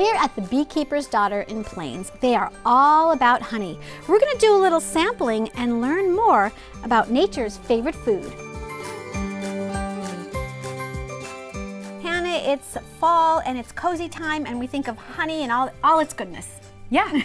Here at the Beekeeper's Daughter in Plains, they are all about honey. We're going to do a little sampling and learn more about nature's favorite food. Hannah, it's fall and it's cozy time and we think of honey and all its goodness. Yeah.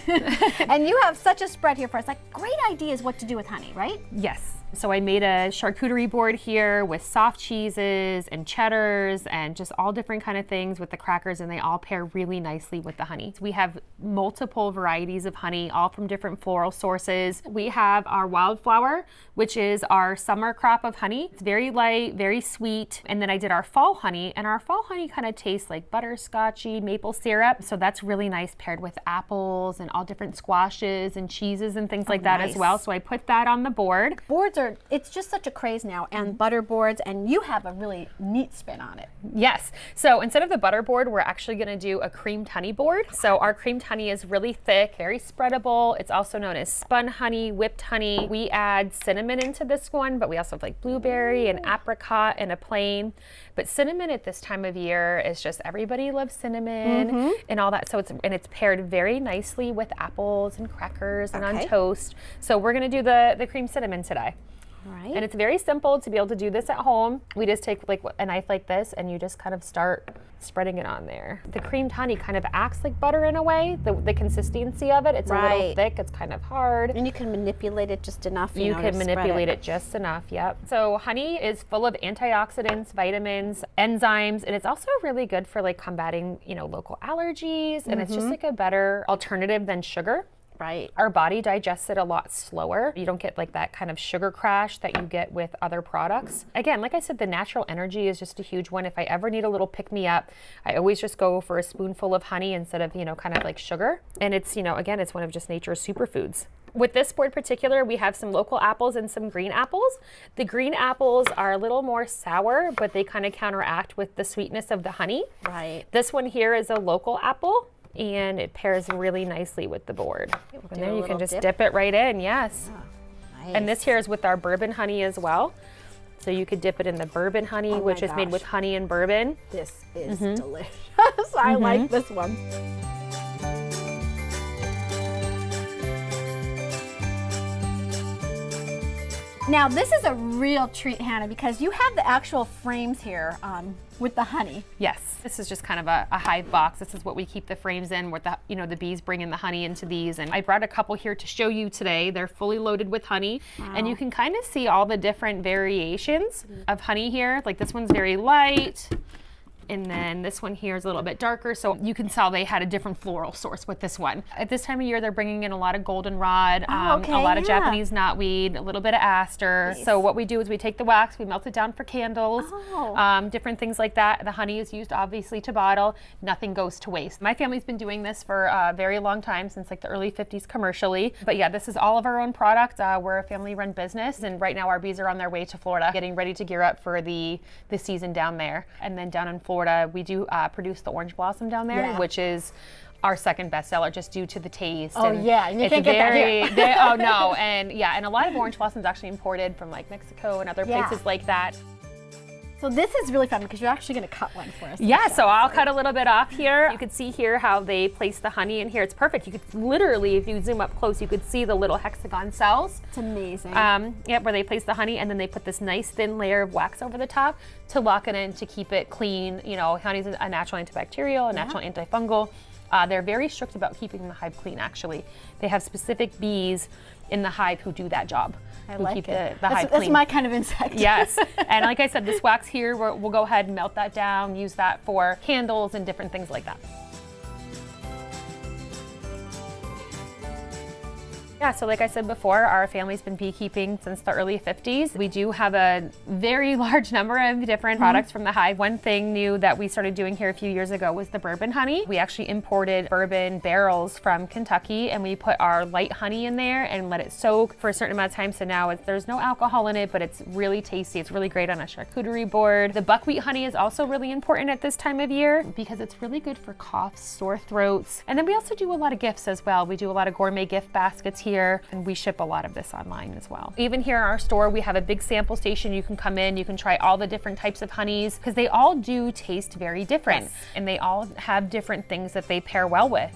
And you have such a spread here for us, like great ideas what to do with honey, right? Yes. So I made a charcuterie board here with soft cheeses and cheddars and just all different kind of things with the crackers, and they all pair really nicely with the honey. So we have multiple varieties of honey, all from different floral sources. We have our wildflower, which is our summer crop of honey. It's very light, very sweet. And then I did our fall honey, and our fall honey kind of tastes like butterscotchy maple syrup. So that's really nice paired with apples and all different squashes and cheeses and things like that as well. So I put that on the board. Boards are, it's just such a craze now, and butter boards, and you have a really neat spin on it. Yes. So instead of the butter board, we're actually going to do a creamed honey board. So our creamed honey is really thick, very spreadable. It's also known as spun honey, whipped honey. We add cinnamon into this one, but we also have like blueberry and apricot and a plain. But cinnamon at this time of year is just, everybody loves cinnamon and all that. So it's paired very nicely with apples and crackers and on toast. So we're going to do the cream cinnamon today. Right. And it's very simple to be able to do this at home. We just take like a knife like this and you just kind of start spreading it on there. The creamed honey kind of acts like butter in a way, the consistency of it. It's a little thick, it's kind of hard. And you can manipulate it just enough. You can manipulate it just enough, yep. So honey is full of antioxidants, vitamins, enzymes, and it's also really good for like combating, local allergies, and it's just like a better alternative than sugar. Right. Our body digests it a lot slower. You don't get like that kind of sugar crash that you get with other products. Again, like I said, the natural energy is just a huge one. If I ever need a little pick-me-up, I always just go for a spoonful of honey instead of, kind of like sugar. And it's, again, it's one of just nature's superfoods. With this board in particular, we have some local apples and some green apples. The green apples are a little more sour, but they kind of counteract with the sweetness of the honey. Right. This one here is a local apple, and it pairs really nicely with the board. And then you can just dip it right in, yes. Oh, nice. And this here is with our bourbon honey as well. So you could dip it in the bourbon honey, which is made with honey and bourbon. This is delicious. I like this one. Now this is a real treat, Hannah, because you have the actual frames here with the honey. Yes, this is just kind of a hive box. This is what we keep the frames in, where the bees bring in the honey into these. And I brought a couple here to show you today. They're fully loaded with honey, and you can kind of see all the different variations of honey here. Like this one's very light. And then this one here is a little bit darker, so you can tell they had a different floral source with this one. At this time of year, they're bringing in a lot of goldenrod, a lot of Japanese knotweed, a little bit of aster. Nice. So what we do is we take the wax, we melt it down for candles, different things like that. The honey is used obviously to bottle. Nothing goes to waste. My family's been doing this for a very long time, since like the early 50s commercially. But yeah, this is all of our own product. We're a family-run business, and right now our bees are on their way to Florida, getting ready to gear up for the season down there. And then down in Florida, we do produce the orange blossom down there, which is our second bestseller, just due to the taste. Oh, and yeah, and you can't get that here. Oh no, and a lot of orange blossom is actually imported from like Mexico and other places like that. So this is really fun because you're actually going to cut one for us. Yeah, so I'll cut a little bit off here. You can see here how they place the honey in here. It's perfect. You could literally, if you zoom up close, you could see the little hexagon cells. It's amazing. Where they place the honey, and then they put this nice thin layer of wax over the top to lock it in, to keep it clean. Honey's a natural antibacterial, a natural antifungal. They're very strict about keeping the hive clean, actually. They have specific bees in the hive who do that job. I like keep it. The hive clean. That's my kind of insect. Yes, and like I said, this wax here, we'll go ahead and melt that down, use that for candles and different things like that. Yeah, so like I said before, our family's been beekeeping since the early 50s. We do have a very large number of different products from the hive. One thing new that we started doing here a few years ago was the bourbon honey. We actually imported bourbon barrels from Kentucky, and we put our light honey in there and let it soak for a certain amount of time. So now there's no alcohol in it, but it's really tasty. It's really great on a charcuterie board. The buckwheat honey is also really important at this time of year because it's really good for coughs, sore throats. And then we also do a lot of gifts as well. We do a lot of gourmet gift baskets here. earlier, and we ship a lot of this online as well. Even here in our store, we have a big sample station. You can come in, you can try all the different types of honeys because they all do taste very different, and they all have different things that they pair well with.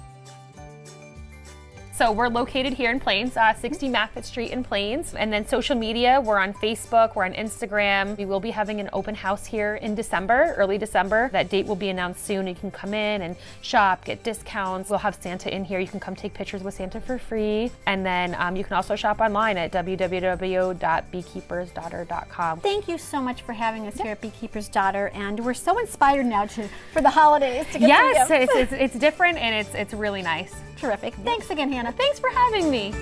So we're located here in Plains, 60 Maffett Street in Plains. And then social media, we're on Facebook, we're on Instagram. We will be having an open house here in December, early December. That date will be announced soon. You can come in and shop, get discounts. We'll have Santa in here. You can come take pictures with Santa for free. And then you can also shop online at www.beekeepersdaughter.com. Thank you so much for having us here at Beekeeper's Daughter, and we're so inspired now for the holidays to get some gifts. It's different and it's really nice. Terrific. Thanks again, Hannah. Thanks for having me.